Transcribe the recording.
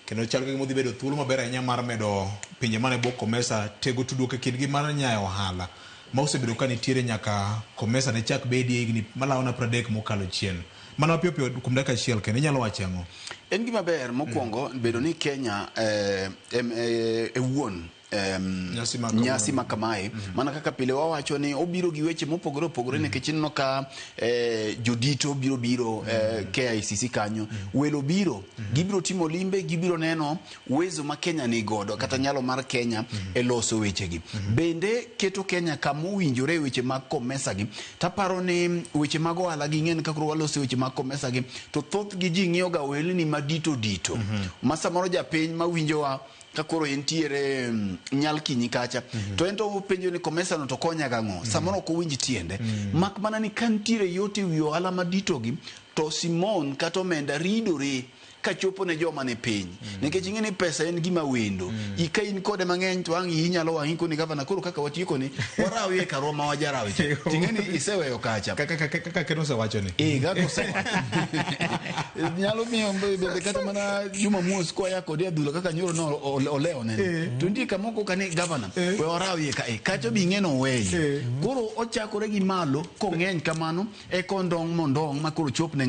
kendo chal ka modhi bedo thuolo maber ahinya mar medo pinje mane bok COMESA tego tudruok e kindgi mar nyayo ohala ma osebedo ka nitiere nyaka COMESA ne chak bedie higni malawo na 30 mokalo chien. Mana piyo piyo kuom dakika achiel kendo inyalo wacho ang'o? En gima ber mokwongo bedo ni Kenya wuon nyasi ma kamae mana kaka pile wawacho ni obiro gi weche mopogore opogore nikech ineno ka jodito biro KICC kanyo welo biro gibiro timo limbe gibiro neno uwezo ma Kenya ni godo kata nyalo mar Kenya e loso weche gi bende keto Kenya kama owinjore weche mag COMESA gi taparo ni weche mag ohala gi ng'en kaka waloso weche mag COMESA gi to thoth gi ji ng'iyo ga welni madito ma samoro japiny ma winjowa kakoro entiere nyal kinyi kacha to ento penjo ni COMESA no to konya gang'o samoro ko winji tiende mak mana ni kantiere yote wi ohala madito gi to Simon kata omenda ridore kachopo ne joma ne piny nikech ing'eni pesa en gima wendo ika in kode mang'eny to ang' inyalo wang'i koni gavana koro kaka watieko ni warawi e karwa ma wajarawi ting'eni iseweyo kacha kaka keno sewacho ni gago sewacho nyalo miyo bende kata mana Juma Mos kwa yako dia dhula kaka nyoro no oleo nene to ndika moko kane gavana we warawi e kacho bi ng'eno weye koro ochakore gi malo kong'eny kamano e kondong mondong ma koro chop ne